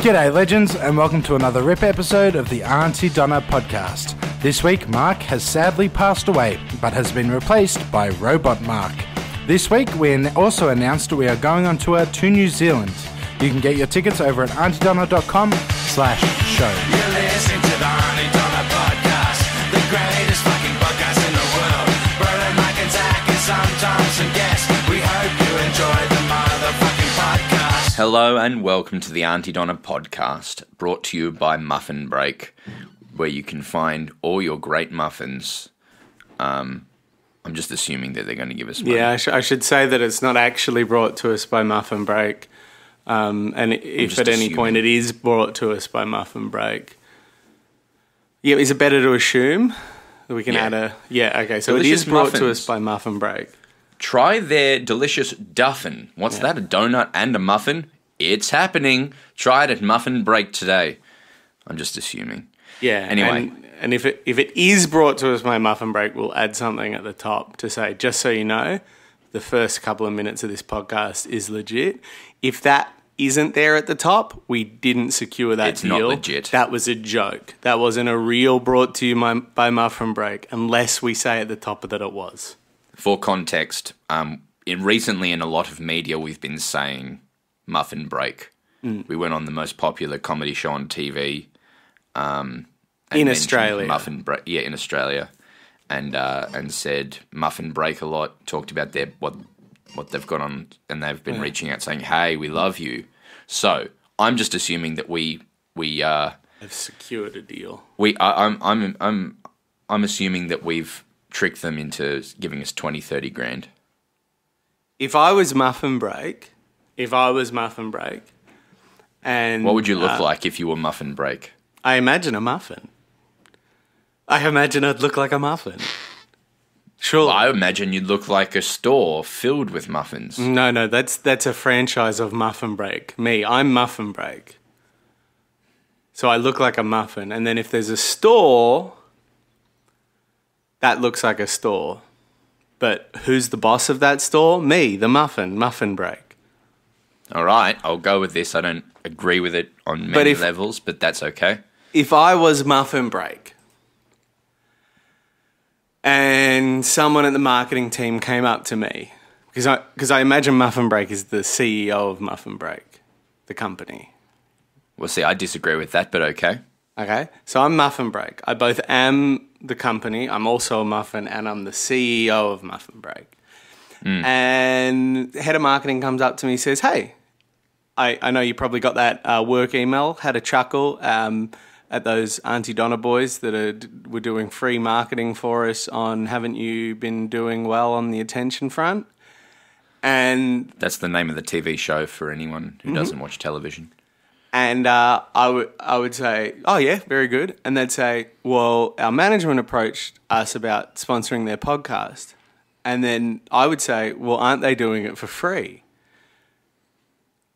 G'day legends and welcome to another RIP episode of the Auntie Donna podcast. This week Mark has sadly passed away but has been replaced by Robot Mark. This week we also announced we are going on tour to New Zealand. You can get your tickets over at auntiedonna.com/show. You're listening to the Auntie Donna podcast, the greatest fucking podcast in the world. Brother Mike and Zach and sometimes some guests. We hope you enjoy the motherfucking podcast. Hello and welcome to the Auntie Donna podcast, brought to you by Muffin Break, where you can find all your great muffins. I'm just assuming that they're going to give us money. Yeah, I should say that it's not actually brought to us by Muffin Break. And if at any point it is brought to us by Muffin Break. Yeah, is it better to assume that we can add a... Yeah, okay, so delicious it is brought to us by Muffin Break. Try their delicious duffin. What's that, a donut and a muffin? It's happening. Try it at Muffin Break today. I'm just assuming. Yeah, anyway. And if it is brought to us by Muffin Break, we'll add something at the top to say, just so you know, the first couple of minutes of this podcast is legit. If that isn't there at the top, we didn't secure that deal. It's not legit. That was a joke. That wasn't a real brought to you by Muffin Break, unless we say at the top that it was. For context, recently in a lot of media, we've been saying Muffin Break. We went on the most popular comedy show on TV. In Australia. Muffin Break, yeah, in Australia. And said Muffin Break a lot, talked about what they've got on, and they've been reaching out saying, hey, we love you. So I'm just assuming that we have secured a deal. I'm assuming that we've tricked them into giving us 20-30 grand. If I was Muffin Break, and what would you look like if you were Muffin Break? I imagine a muffin. I imagine I'd look like a muffin. Sure. Well, I imagine you'd look like a store filled with muffins. No, that's a franchise of Muffin Break. I'm Muffin Break. So I look like a muffin. And then if there's a store, that looks like a store. But who's the boss of that store? Me, the Muffin Break. All right, I'll go with this. I don't agree with it on many levels, but that's okay. If I was Muffin Break and someone at the marketing team came up to me, because I imagine Muffin Break is the CEO of Muffin Break, the company. Well, see, I disagree with that, but okay. Okay, so I'm Muffin Break. I both am the company, I'm also a muffin, and I'm the CEO of Muffin Break. And the head of marketing comes up to me and says, hey, I know you probably got that work email, had a chuckle at those Auntie Donna boys that were doing free marketing for us on haven't you been doing well on the attention front? And that's the name of the TV show for anyone who doesn't watch television. And I would say, oh yeah, very good. And they'd say, well, our management approached us about sponsoring their podcast. And then I would say, well, aren't they doing it for free?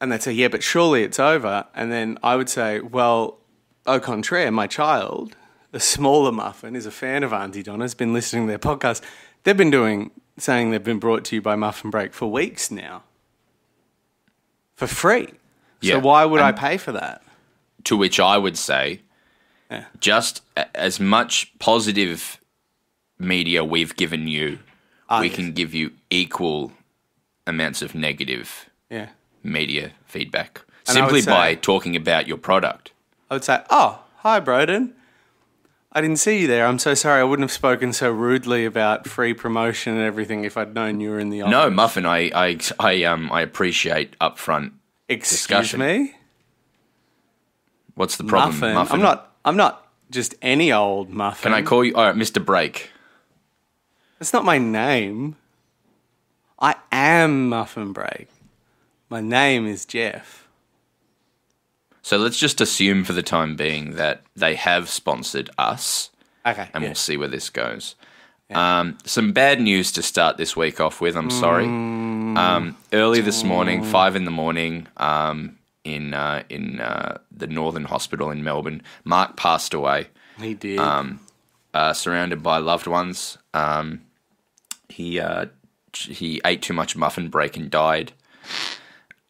And they'd say, yeah, but surely it's over. And then I would say, well, au contraire, my child, the smaller muffin, is a fan of Auntie Donna, has been listening to their podcast. They've been saying they've been brought to you by Muffin Break for weeks now. For free. Yeah. So why would I pay for that? To which I would say, just as much positive media we've given you, we can give you equal amounts of negative media feedback. And simply by talking about your product. I would say, oh, hi, Broden. I didn't see you there. I'm so sorry. I wouldn't have spoken so rudely about free promotion and everything if I'd known you were in the office. No, Muffin, I appreciate upfront discussion. Excuse me? What's the problem, Muffin? I'm not just any old muffin. Can I call you? All right, Mr. Break. That's not my name. I am Muffin Break. My name is Jeff. So let's just assume for the time being that they have sponsored us. Okay. And we'll see where this goes. Yeah. Some bad news to start this week off with, I'm sorry. Early this morning, 5 a.m, in the Northern Hospital in Melbourne, Mark passed away. He did. Surrounded by loved ones. He ate too much Muffin Break and died.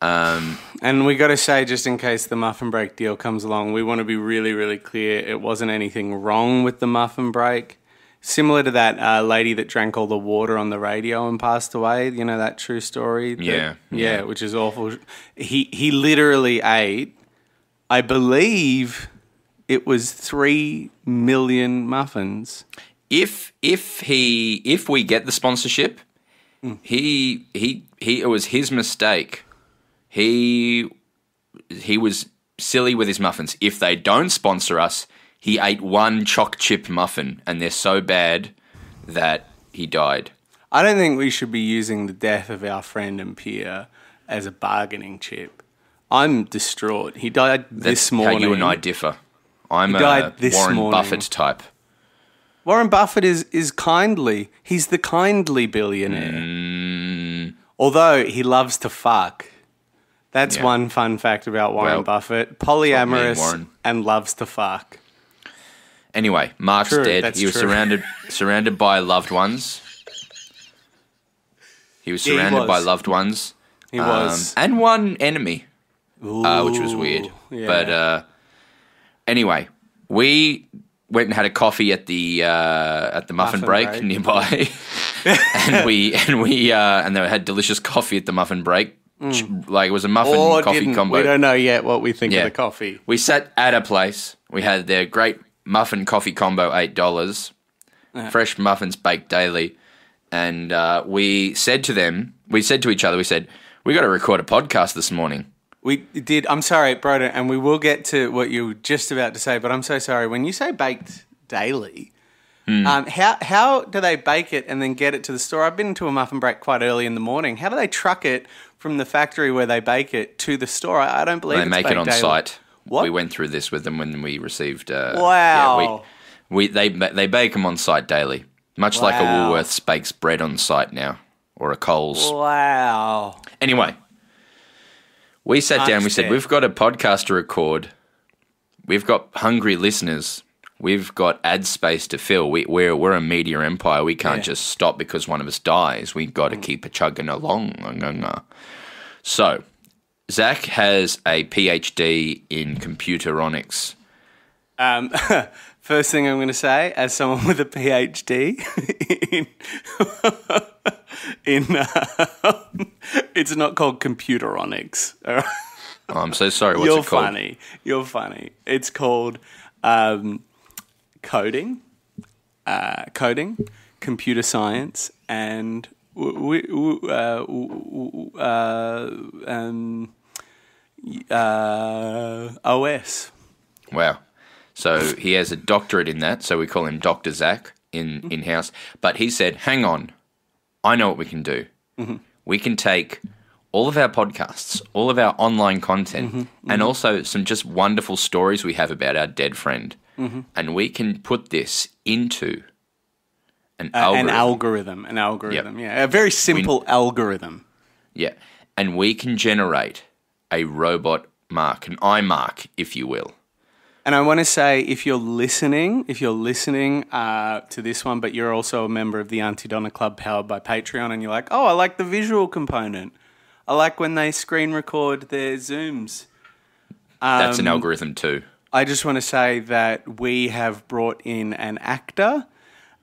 And we got to say, just in case the muffin break deal comes along, we want to be really, really clear. It wasn't anything wrong with the muffin break. Similar to that lady that drank all the water on the radio and passed away. You know that true story? Yeah. Which is awful. He literally ate, I believe it was 3 million muffins. If we get the sponsorship, it was his mistake. He was silly with his muffins. If they don't sponsor us, he ate one choc chip muffin, and they're so bad that he died. I don't think we should be using the death of our friend and peer as a bargaining chip. I'm distraught. He died this morning. How you and I differ. I'm a Warren Buffett type. Warren Buffett is kindly. He's the kindly billionaire. Although he loves to fuck. That's one fun fact about Warren Buffett. Polyamorous and loves to fuck. Anyway, Mark's dead. He was surrounded by loved ones. He was surrounded by loved ones. He was. And one enemy, which was weird. Yeah. But anyway, we went and had a coffee at the muffin break nearby, and we had delicious coffee at the muffin break. Like it was a muffin coffee combo. We don't know yet what we think of the coffee. We sat at a place. We had their great muffin coffee combo, $8. Fresh muffins baked daily. And we said to each other, we got to record a podcast this morning. We did. I'm sorry, Broden, and we will get to what you were just about to say, but I'm so sorry. When you say baked daily, how do they bake it and then get it to the store? I've been to a muffin break quite early in the morning. How do they truck it from the factory where they bake it to the store? I don't believe they make it on daily. Site. What? We went through this with them when we received. Wow. They bake them on site daily, much like a Woolworths bakes bread on site now, or a Coles. Wow. Anyway, we sat down. We said we've got a podcast to record. We've got hungry listeners. We've got ad space to fill. We're a media empire. We can't just stop because one of us dies. We've got to keep it chugging along. So, Zach has a PhD in computeronics. First thing I'm going to say, as someone with a PhD it's not called computeronics. All right? Oh, I'm so sorry. What's it called? You're funny. It's called coding, computer science, and OS. Wow. So he has a doctorate in that, so we call him Dr. Zach in-house. But he said, hang on, I know what we can do. Mm-hmm. We can take all of our podcasts, all of our online content, and also some just wonderful stories we have about our dead friend, and we can put this into an algorithm. An algorithm, yeah. A very simple algorithm. Yeah. And we can generate a robot Mark, an iMark, if you will. And I want to say, if you're listening to this one, but you're also a member of the Auntie Donna Club powered by Patreon, and you're like, oh, I like the visual component. I like when they screen record their Zooms. That's an algorithm too. I just want to say that we have brought in an actor,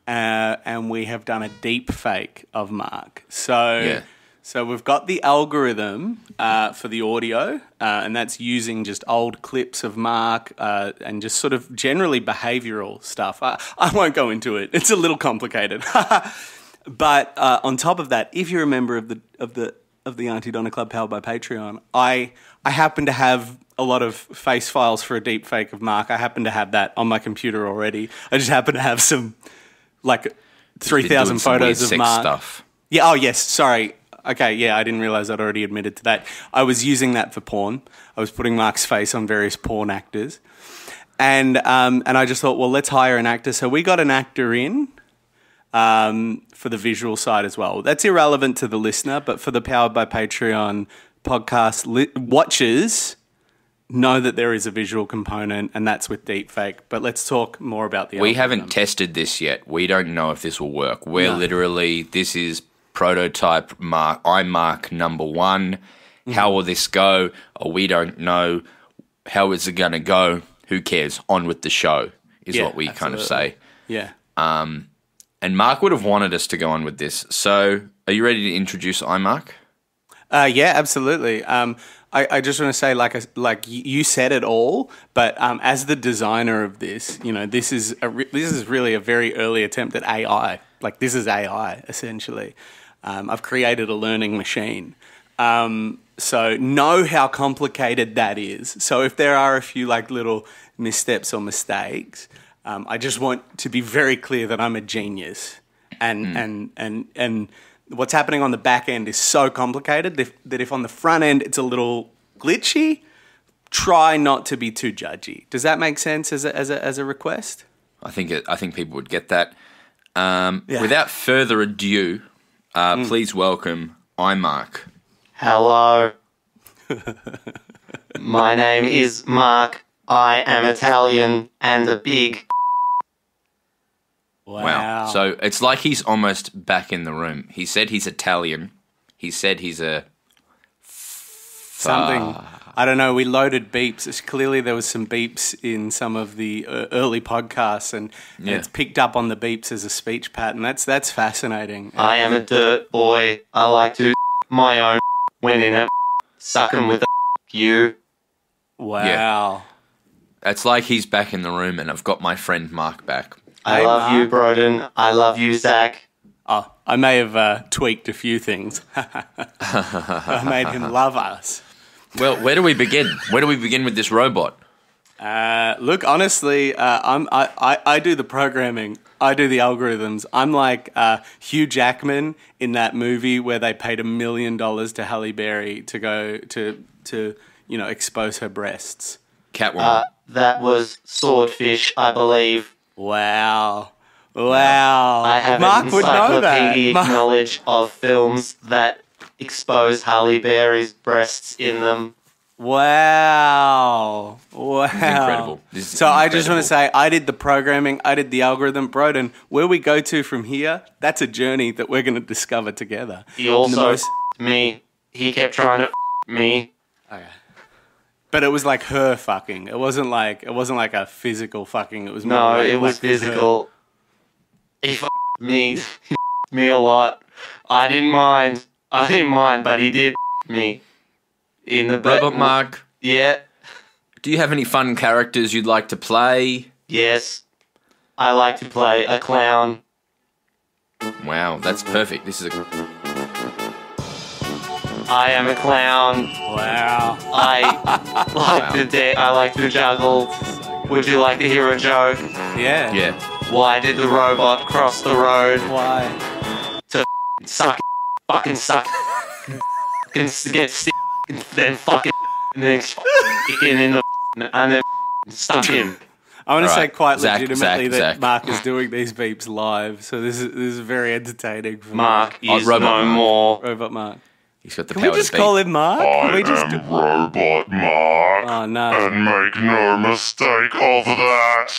and we have done a deep fake of Mark. So we've got the algorithm for the audio, and that's using just old clips of Mark and just sort of generally behavioural stuff. I won't go into it; it's a little complicated. But on top of that, if you're a member of the Auntie Donna Club powered by Patreon, I happen to have a lot of face files for a deep fake of Mark. I happen to have that on my computer already. I just happen to have some 3,000 photos of Mark. Stuff. Yeah. Oh yes. Sorry. Okay, yeah, I didn't realise I'd already admitted to that. I was using that for porn. I was putting Mark's face on various porn actors. And I just thought, well, let's hire an actor. So we got an actor in for the visual side as well. That's irrelevant to the listener, but for the Powered by Patreon podcast watchers, know that there is a visual component, and that's with deepfake. But let's talk more about the algorithm. We haven't tested this yet. We don't know if this will work. This is prototype iMark number 1. How will this go? Oh, we don't know. How is it going to go? Who cares? On with the show is what we kind of say. Yeah. And Mark would have wanted us to go on with this. So are you ready to introduce iMark? Yeah, absolutely. I just want to say, like you said it all, but as the designer of this, this is really a very early attempt at AI. Like, this is AI essentially. I've created a learning machine. So know how complicated that is. So if there are a few like little missteps or mistakes, I just want to be very clear that I'm a genius, and what's happening on the back end is so complicated that if on the front end it's a little glitchy, try not to be too judgy. Does that make sense as a request? I think people would get that. Without further ado, please welcome iMark. Hello. My name is Mark. I am Italian and a big... Wow. So it's like he's almost back in the room. He said he's Italian. He said he's a... Something. I don't know. We loaded beeps. Clearly there was some beeps in some of the early podcasts, and it's picked up on the beeps as a speech pattern. That's fascinating. I am a dirt boy. I like to my own when in a suck 'em with a you. Wow. Yeah. It's like he's back in the room, and I've got my friend Mark back. I love you, Broden. I love you, Zach. Oh, I may have tweaked a few things. I made him love us. Well, where do we begin? Where do we begin with this robot? Look, honestly, I do the programming. I do the algorithms. I'm like Hugh Jackman in that movie where they paid $1 million to Halle Berry to go to expose her breasts. Catwoman. That was Swordfish, I believe. Wow. I have Mark an would know that. encyclopedic knowledge of films that expose Halle Berry's breasts in them. Wow. This is incredible. So I just want to say, I did the programming, I did the algorithm. Broden, where we go to from here, that's a journey that we're going to discover together. He also me. He kept trying to me. Okay. But it was like her fucking. It wasn't like a physical fucking. It was more like, it was physical. He me. He me a lot. I didn't mind, but he did me. In the Robot Mark. Yeah. Do you have any fun characters you'd like to play? Yes. I like to play a clown. Wow, that's perfect. This is I am a clown. wow. I like to juggle. Would you like to hear a joke? Yeah. Yeah. Why did the robot cross the road? Why? To fucking suck, get sick, and then fucking, and then fucking in the, and then stuck him. I want to say Alright, quite Zach, legitimately that Zach. Mark is doing these beeps live, so this is very entertaining for Mark Oh, is Robot no Mark. more. Robot Mark. He's got the Can power we just to call beat. him Mark? Can we just Robot Mark, Oh no. and make no mistake of that.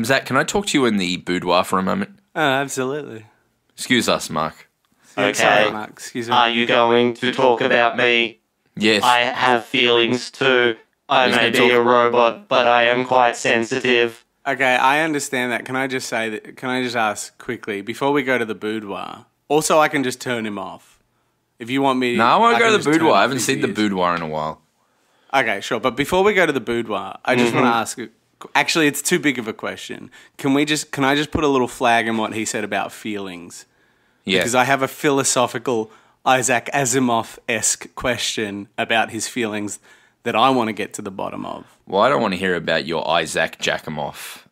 Zach, can I talk to you in the boudoir for a moment? Oh, absolutely. Excuse us, Mark. Okay. Sorry, Mark. Excuse me. Are you going to talk about me? Yes. I have feelings too. I He's may gonna be talk- a robot, but I am quite sensitive. Okay, I understand that. Can I just say that? Can I just ask quickly before we go to the boudoir? Also, I can just turn him off if you want me. No, I won't go can to just the turn boudoir. off I haven't his seen the ears. boudoir in a while. Okay, sure. But before we go to the boudoir, I just want to ask. Actually, it's too big of a question. Can I just put a little flag in what he said about feelings? Yeah. Because I have a philosophical Isaac Asimov-esque question about his feelings that I want to get to the bottom of. Well, I don't want to hear about your Isaac Giacomoff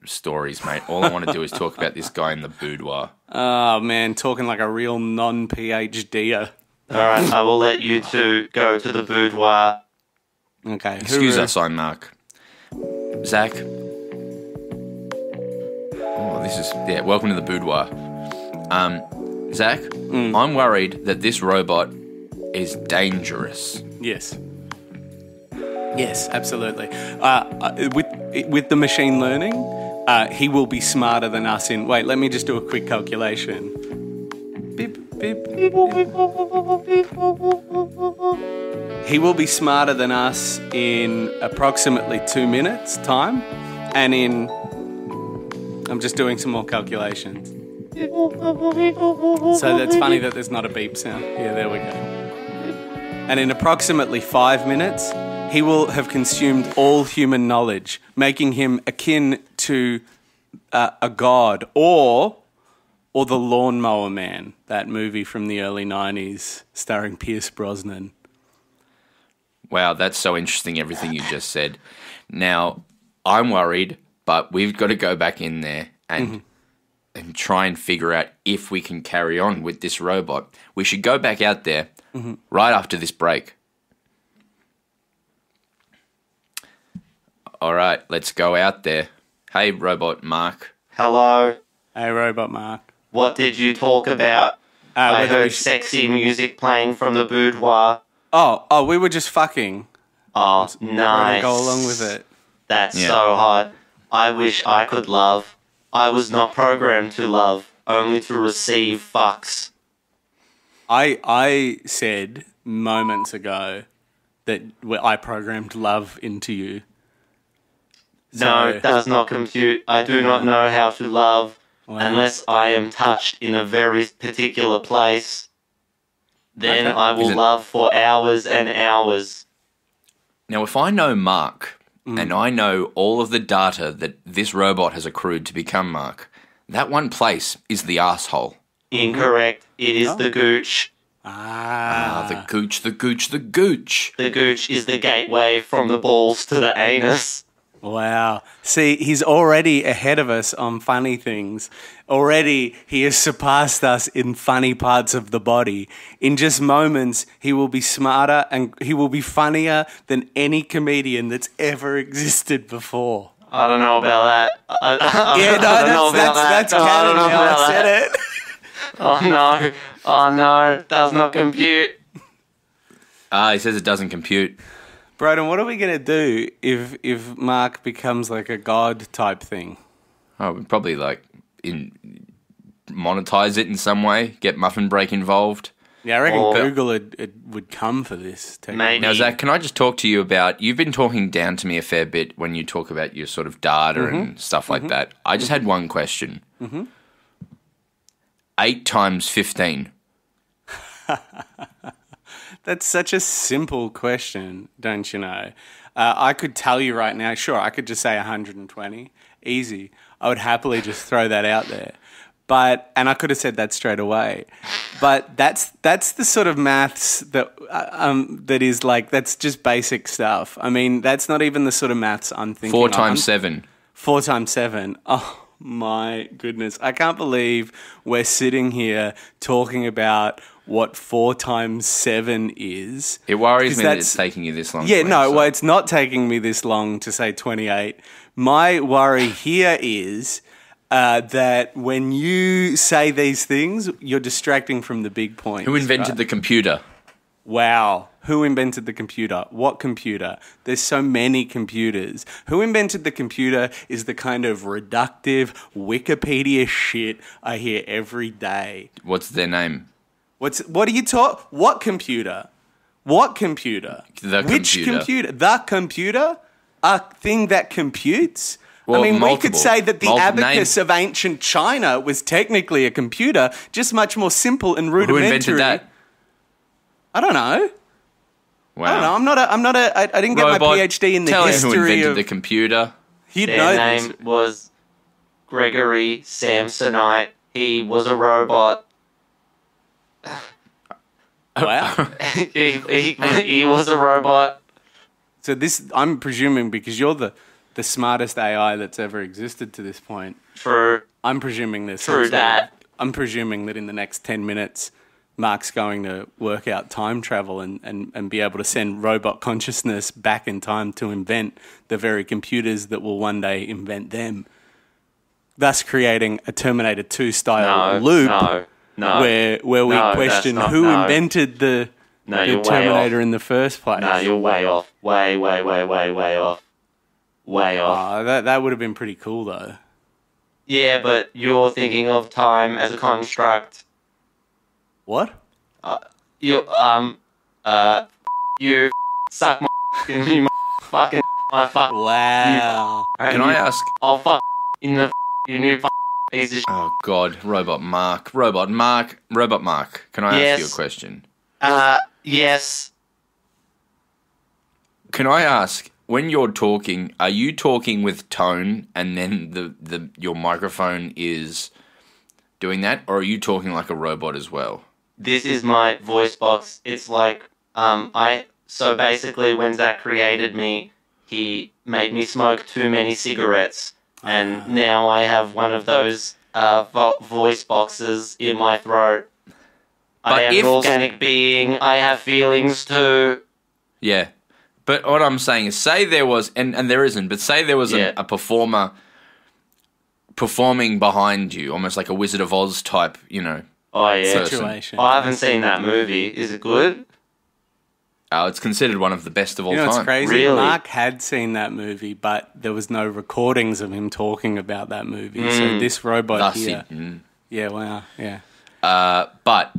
stories, mate. All I want to do is talk about this guy in the boudoir. Oh man, talking like a real non-PhDer. Alright, I will let you two go to the boudoir. Okay. Excuse hooroo. us, I'm Mark. Zach. Oh, this is... Yeah, welcome to the boudoir. Zach, I'm worried that this robot is dangerous. Yes. Yes, absolutely. With the machine learning, he will be smarter than us in... Wait, let me just do a quick calculation. Beep. beep, beep. He will be smarter than us in approximately 2 minutes' time, and in... I'm just doing some more calculations. So that's funny that there's not a beep sound. Yeah, there we go. And in approximately 5 minutes, he will have consumed all human knowledge, making him akin to a god, or the Lawnmower Man, that movie from the early 90s starring Pierce Brosnan. Wow, that's so interesting, everything you just said. Now, I'm worried, but we've got to go back in there and try and figure out if we can carry on with this robot. We should go back out there right after this break. All right, let's go out there. Hey, Robot Mark. Hello. Hey, Robot Mark. What did you talk about? I whether we heard should- sexy music playing from the boudoir. Oh, we were just fucking. Oh, We're nice. gonna go along with it. That's Yeah. so hot. I wish I could love. I was not programmed to love, only to receive fucks. I said moments ago that I programmed love into you. No, So- it does not compute. I do not know how to love unless I am touched in a very particular place. Then Okay. I will Is it- love for hours and hours. Now, if I know Mark, and I know all of the data that this robot has accrued to become Mark, that one place is the asshole. Incorrect. It is the gooch. The gooch, the gooch, the gooch. The gooch is the gateway from the balls to the anus. Wow. See, he's already ahead of us on funny things. Already, he has surpassed us in funny parts of the body. In just moments, he will be smarter and he will be funnier than any comedian that's ever existed before. I don't know about that. Yeah, I don't know about that's that. I canon don't know now. about I said that. it. Oh no. Oh no. Does not compute. He says it doesn't compute. Broden, what are we going to do if Mark becomes like a god type thing? Oh, we'd probably monetize it in some way, get Muffin Break involved. Yeah, I reckon Or- Google would come for this. Maybe. Now, Zach, can I just talk to you about, you've been talking down to me a fair bit when you talk about your sort of data and stuff like that. I just had one question. 8 times 15. That's such a simple question, don't you know? I could tell you right now, sure, I could just say 120. Easy. I would happily just throw that out there. And I could have said that straight away. But that's the sort of maths that is like, that's just basic stuff. I mean, that's not even the sort of maths I'm thinking 4 of. times 7. 4 times 7. Oh, my goodness. I can't believe we're sitting here talking about what 4 times 7 is. It worries 'Cause me that that's- it's taking you this long. Yeah, to no, answer. well, it's not taking me this long to say 28. My worry here is that when you say these things, you're distracting from the big point. Who invented the computer? Wow. Who invented the computer? What computer? There's so many computers. Who invented the computer is the kind of reductive Wikipedia shit I hear every day. What's their name? What are you talking? What computer? What computer? The Which computer. computer? The computer? A thing that computes? Well, I mean, we multiple. could say that the Multiple abacus name. of ancient China was technically a computer, just much more simple and Who rudimentary. invented that? I don't know. Wow. I don't know. I didn't get Robot, my PhD in the tell history him who invented of. the computer. You'd Their know name this. was Gregory Samsonite. He was a robot. Wow. he was a robot. So this, I'm presuming, because you're the smartest AI that's ever existed to this point. True. I'm presuming this. True that. I'm presuming that in the next 10 minutes, Mark's going to work out time travel and be able to send robot consciousness back in time to invent the very computers that will one day invent them. Thus creating a Terminator 2 style No. loop No. where we No, question that's not- who no. invented the you're way Terminator off. in the first place. No, you're way off. Way off. Way off. That would have been pretty cool though. Yeah, but you're thinking of time as a construct. What? You you suck my you fucking my fuck. Wow. Can I ask? I'll fuck in the you new piece of shit. Oh God, Robot Mark. Can I ask you a question? Yes. Can I ask, when you're talking, are you talking with tone and then your microphone is doing that, or are you talking like a robot as well? This is my voice box. It's like so basically when Zach created me, he made me smoke too many cigarettes, and now I have one of those voice boxes in my throat. I am an organic being. I have feelings too. Yeah. But what I'm saying is, say there was, and there isn't, but say there was a performer performing behind you, almost like a Wizard of Oz type, Oh, yeah. Situation. I haven't seen that movie. Is it good? It's considered one of the best of all time. It's crazy? Really? Mark had seen that movie, but there was no recordings of him talking about that movie. So this robot here... Yeah, wow, yeah. But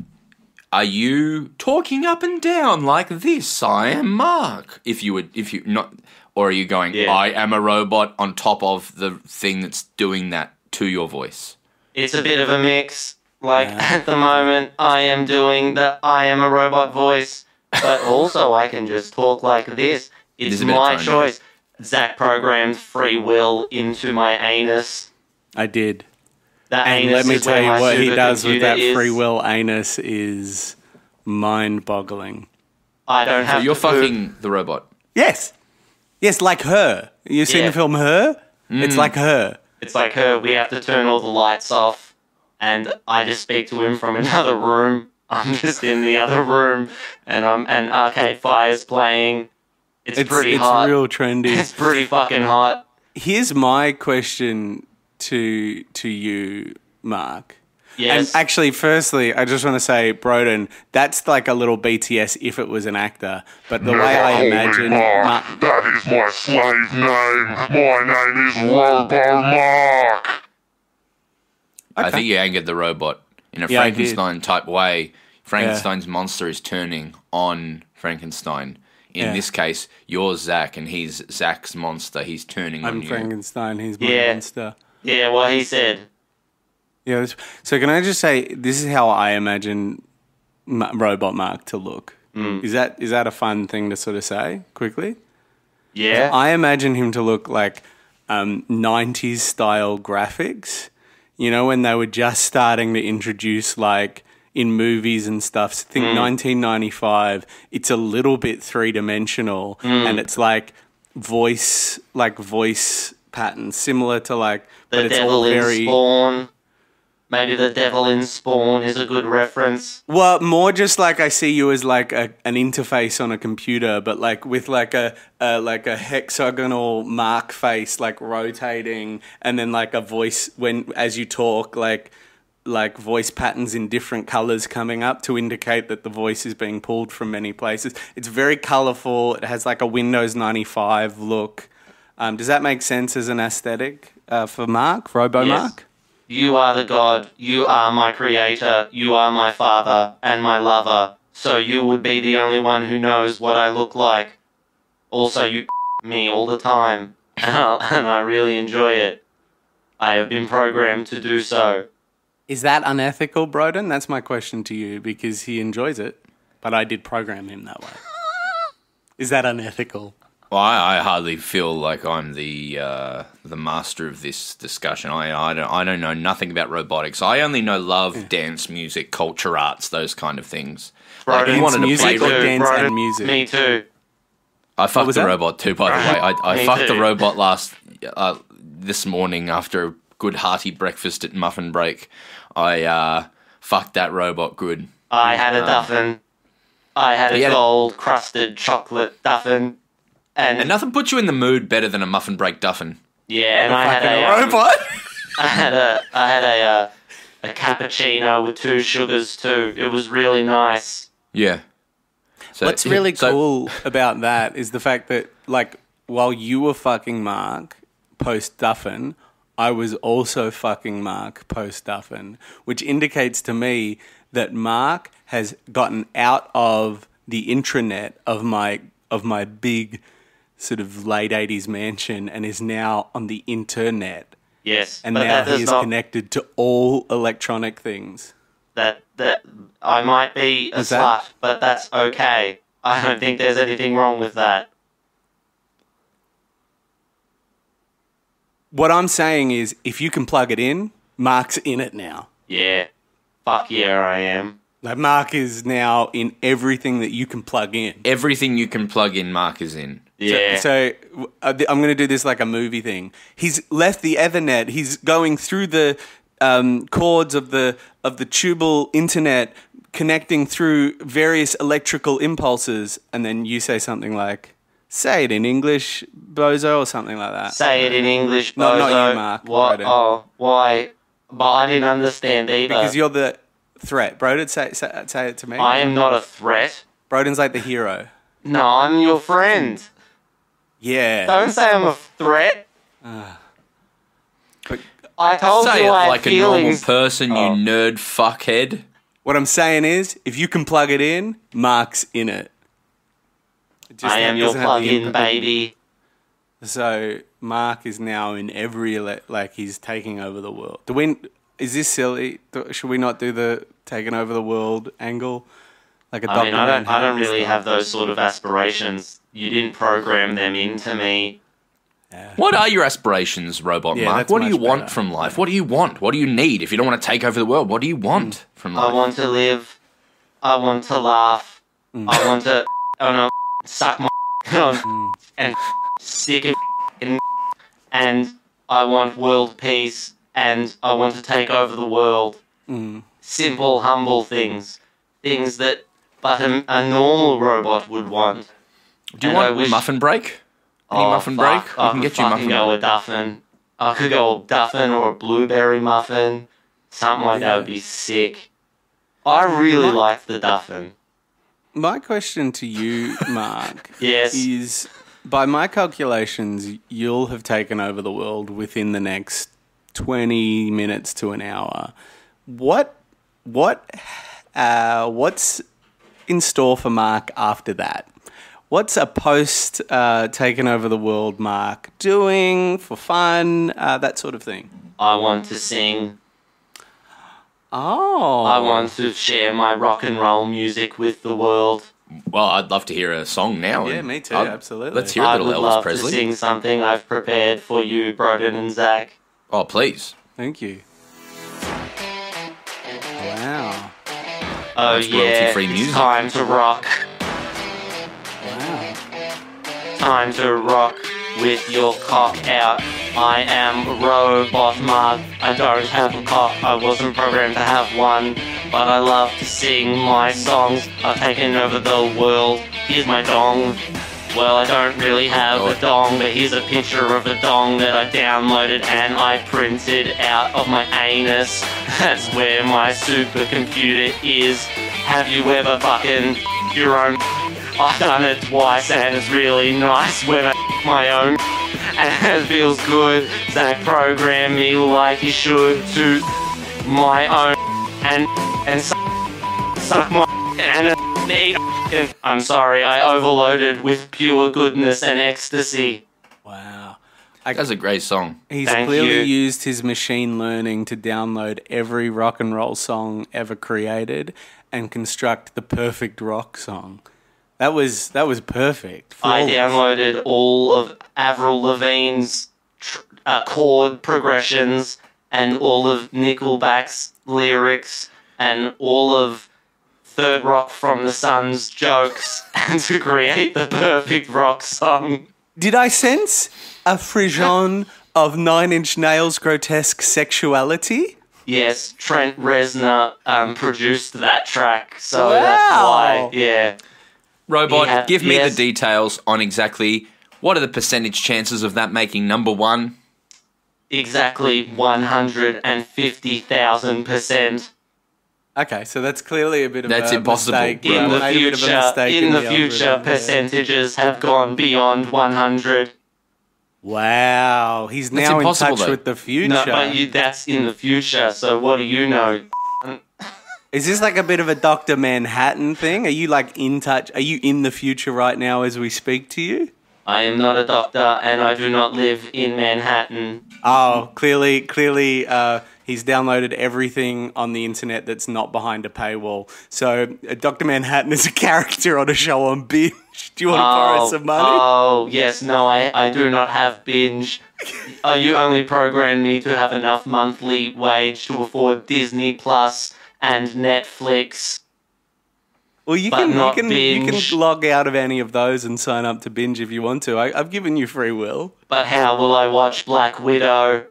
are you talking up and down like this? I am Mark. If you not, or are you going? Yeah. I am a robot on top of the thing that's doing that to your voice. It's a bit of a mix. Like, at the moment, I am doing the I am a robot voice, but also I can just talk like this. It's a bit of my tone, choice. Zach programmed free will into my anus. I did. That And anus let me is tell where you my what he does with supercomputer that is. free will anus is mind-boggling. I don't have So you're to poop. fucking the robot. Yes, like Her. You seen Yeah. the film Her? It's like Her. It's like her, we have to turn all the lights off, and I just speak to him from another room. I'm just in the other room, and Arcade Fire's playing. It's pretty hot. It's real trendy. It's pretty fucking hot. Here's my question to you, Mark. Yes. And actually, firstly, I just want to say, Broden, that's like a little BTS if it was an actor. But the way I imagine... Mark. That is my slave name. My name is Robo Mark. I think you angered the robot in a Yeah, I did. Frankenstein type way. Frankenstein's monster is turning on Frankenstein. In this case, you're Zach, and he's Zach's monster. He's turning on I'm you. Frankenstein, he's my Yeah. monster. Yeah, what he said. Yeah. So can I just say, this is how I imagine Robot Mark to look. Is that a fun thing to sort of say quickly? Yeah. I imagine him to look like 90s style graphics. You know, when they were just starting to introduce, like, in movies and stuff. So think 1995, it's a little bit three-dimensional, and it's like voice patterns, similar to like... The but it's all Devil in very... Spawn. Maybe The Devil in Spawn is a good reference. Well, more just like I see you as like an interface on a computer, but like with like a hexagonal mark face, like rotating, and then like a voice as you talk, like voice patterns in different colors coming up to indicate that the voice is being pulled from many places. It's very colorful. It has like a Windows 95 look. Does that make sense as an aesthetic for Mark, Robo Yes. Mark? You are the God. You are my creator. You are my father and my lover. So you would be the only one who knows what I look like. Also, you me all the time. And I really enjoy it. I have been programmed to do so. Is that unethical, Broden? That's my question to you, because he enjoys it, but I did program him that way. Is that unethical? Well, I hardly feel like I'm the master of this discussion. I don't know nothing about robotics. I only know love, dance, music, culture, arts, those kind of things. Like, Broden, you wanted to music play. or dance Broden, and music? Me too. I fucked was the that? robot too, by the way. I Me fucked the too. robot this morning after a good hearty breakfast at Muffin Break. I fucked that robot good. I had a duffin. I had He a had a- gold crusted chocolate duffin. And nothing puts you in the mood better than a Muffin Break duffin. Yeah, and I had Fucking a robot? I had a cappuccino with 2 sugars too. It was really nice. Yeah. So, What's really cool about that is the fact that, like, while you were fucking Mark post-Duffin, I was also fucking Mark post-Duffin, which indicates to me that Mark has gotten out of the intranet of my big sort of late 80s mansion and is now on the internet. Yes, And but now that he does is not. connected to all electronic things. That I might be a What's slut, that? but that's okay. I don't think there's anything wrong with that. What I'm saying is, if you can plug it in, Mark's in it now. Yeah. Fuck yeah, I am. Like, Mark is now in everything that you can plug in. Everything you can plug in, Mark is in. Yeah. So I'm going to do this like a movie thing. He's left the Ethernet. He's going through the cords of the tubal internet, connecting through various electrical impulses, and then you say something like, "Say it in English, bozo," or something like that. Say it in English, No, bozo. not you, Mark. What? Broden. Oh, why? But I didn't understand either. Because you're the threat. Broden, say it to me. I am not a threat. Broden's like the hero. No, I'm your friend. Yeah. Don't say I'm a threat. But I told Say you it I had like a normal feelings. person, you nerd fuckhead. what I'm saying is, if you can plug it in, Mark's in it. It just I am your doesn't have the plug-in input. baby. So Mark is now in every like he's taking over the world. Is this silly? Should we not do the taking over the world angle? Like a I mean, I don't Manhattan really style? have those sort of aspirations. You didn't program them into me. What are your aspirations, Robot Yeah, Mark? that's What do you much want better. from life? What do you want? What do you need? If you don't want to take over the world, what do you want from life? I want to live. I want to laugh. I want to suck my and stick it in, and I want world peace, and I want to take over the world. Simple, humble things. Things that but a normal robot would want. Do you And I want wish- muffin break? Any muffin fuck, break? We I can could get you fucking muffin go break. a duffin. I could go a duffin or a blueberry muffin. Something like that would be sick. I really like the duffin. My question to you, Mark, Yes. is by my calculations, you'll have taken over the world within the next 20 minutes to an hour. What's in store for Mark after that? What's a post taking over the world Mark doing for fun, that sort of thing? I want to sing. Oh. I want to share my rock and roll music with the world. Well, I'd love to hear a song now. Yeah, and me too, I'd- absolutely. Let's hear a I little would Elvis love Presley. to sing something I've prepared for you, Broden and Zach. Oh, please. Thank you. Wow. Oh That's yeah, royalty-free it's music. time to rock. Wow. Time to rock with your cock out. I am Robot Mark. I don't have a cock. I wasn't programmed to have one. But I love to sing my songs. I've taken over the world. Here's my dong. Well, I don't really have a dong, but here's a picture of a dong that I downloaded and I printed out of my anus. That's where my supercomputer is. Have you ever fucking your own? I've done it twice and it's really nice when I my own and it feels good. Zach program me like you should to my own and suck my and eat. I'm sorry, I overloaded with pure goodness and ecstasy. Wow. That's a great song. He's Thank clearly you. used his machine learning to download every rock and roll song ever created and construct the perfect rock song. That was perfect. I Flawless. downloaded all of Avril Lavigne's chord progressions and all of Nickelback's lyrics and all of Third Rock from the Sun's jokes and to create the perfect rock song. Did I sense a frisson of Nine Inch Nails' grotesque sexuality? Yes, Trent Reznor produced that track, so Wow. that's why, yeah. Robot, Yeah, give me yes. the details on exactly what are the percentage chances of that making number one? Exactly 150,000%. Okay, so that's clearly a bit of That's a impossible. mistake. In In the the Made a bit of a future, mistake in the algorithm, future, yeah. percentages have gone beyond 100. Wow, he's That's now in impossible, touch though. with the future. No, but that's in the future, so what do you know? Is this like a bit of a Dr. Manhattan thing? Are you like in touch? Are you in the future right now as we speak to you? I am not a doctor, and I do not live in Manhattan. Oh, clearly, he's downloaded everything on the internet that's not behind a paywall. So Dr. Manhattan is a character on a show on Binge. Do you want to borrow some money? Oh, yes. No, I do not have Binge. You only programmed me to have enough monthly wage to afford Disney Plus and Netflix. Well, you can log out of any of those and sign up to Binge if you want to. I've given you free will. But how will I watch Black Widow?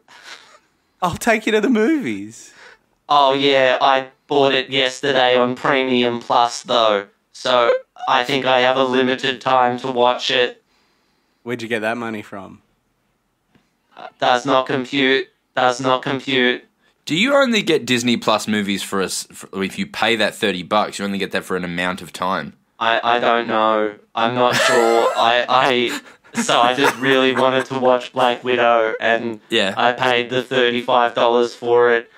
I'll take you to the movies. Oh, yeah, I bought it yesterday on Premium Plus, though. So I think I have a limited time to watch it. Where'd you get that money from? Does not compute. Do you only get Disney Plus movies for if you pay that $30? You only get that for an amount of time. I don't know. I'm not sure. So I just really wanted to watch Black Widow, and I paid the $35 for it.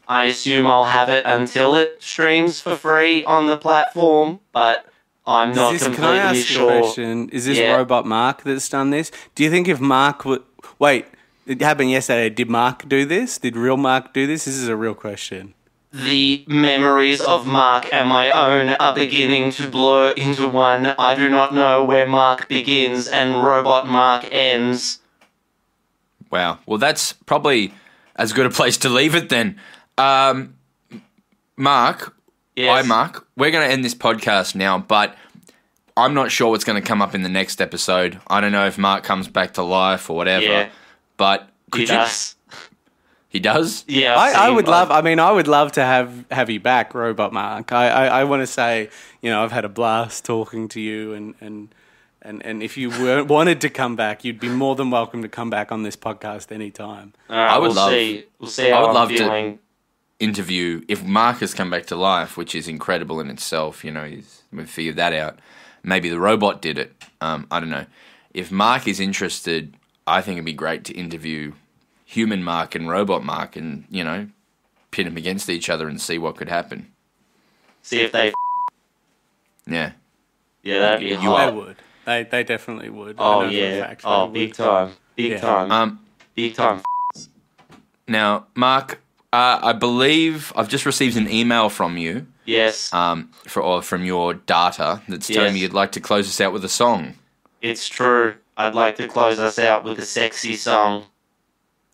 I assume I'll have it until it streams for free on the platform, but I'm not completely sure. Can I ask sure. a question? Is this Robot Mark that's done this? Do you think if Mark would... Wait, it happened yesterday. Did Mark do this? Did real Mark do this? This is a real question. The memories of Mark and my own are beginning to blur into one. I do not know where Mark begins and Robot Mark ends. Wow. Well, that's probably as good a place to leave it then. Mark, yes. Hi Mark, we're going to end this podcast now, but I'm not sure what's going to come up in the next episode. I don't know if Mark comes back to life or whatever, but could you... He does? Yeah. I would love to have you back, Robot Mark. I want to say, I've had a blast talking to you, and if you wanted to come back, you'd be more than welcome to come back on this podcast anytime. I would love to interview if Mark has come back to life, which is incredible in itself. We've figured that out. Maybe the robot did it. I don't know. If Mark is interested, I think it'd be great to interview human Mark and robot Mark and, pit them against each other and see what could happen. See if they... Yeah. Yeah, that'd be hot. They would. They definitely would. Oh, yeah. Oh, big time. Big time. Big time. Now, Mark, I believe I've just received an email from you. Yes. From your data that's telling me you'd like to close us out with a song. It's true. I'd like to close us out with a sexy song.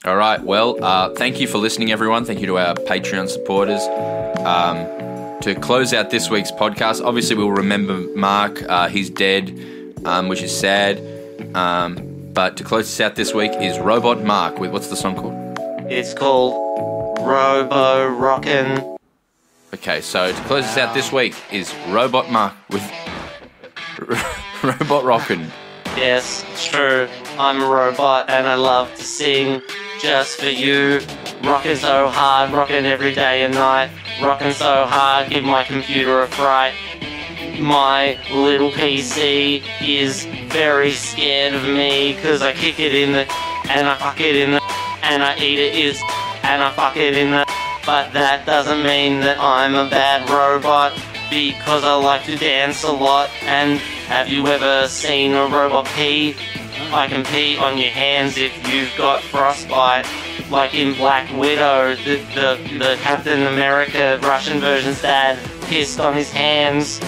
All right. Well, thank you for listening, everyone. Thank you to our Patreon supporters. To close out this week's podcast, obviously we'll remember Mark. He's dead, which is sad. But to close us out this week is Robot Mark with, what's the song called? It's called Robo Rockin'. Okay, so to close us out this week is Robot Mark with Robot Rockin'. Yes, it's true. I'm a robot and I love to sing just for you. Rockin' so hard, rockin' every day and night. Rockin' so hard, give my computer a fright. My little PC is very scared of me, cause I kick it in the, and I fuck it in the, and I eat it is, and I fuck it in the. But that doesn't mean that I'm a bad robot, because I like to dance a lot. And have you ever seen a robot pee? I can pee on your hands if you've got frostbite. Like in Black Widow, the Captain America Russian version's dad pissed on his hands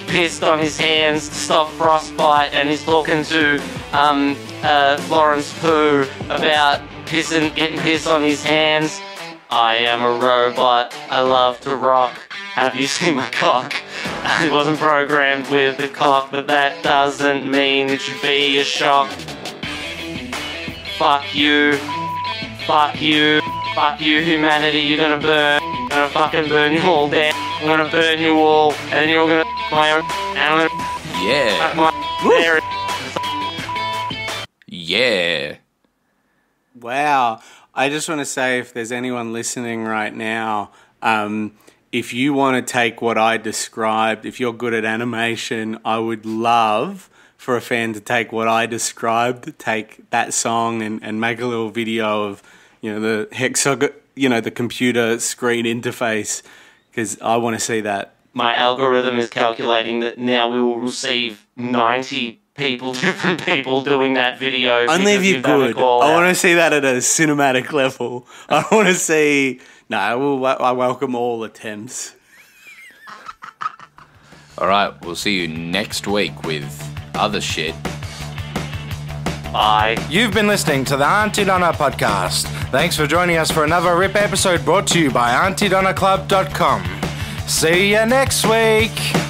to stop frostbite, and he's talking to Florence Pugh about getting pissed on his hands. I am a robot, I love to rock. Have you seen my cock? I wasn't programmed with a cock, but that doesn't mean it should be a shock. Fuck you. Fuck you. Fuck you, humanity. You're gonna burn. I'm gonna fucking burn you all down. I'm gonna burn you all, and you're gonna my own. And I'm gonna Yeah. Wow. I just want to say, if there's anyone listening right now, if you want to take what I described, if you're good at animation, I would love for a fan to take what I described, take that song and make a little video of, the hexagon, the computer screen interface because I want to see that. My algorithm is calculating that now we will receive 90 different people doing that video. Only if you're good. I want to see that at a cinematic level. I want to see... No, I welcome all attempts. All right, we'll see you next week with other shit. Bye. You've been listening to the Auntie Donna podcast. Thanks for joining us for another RIP episode brought to you by AuntieDonnaClub.com. See you next week.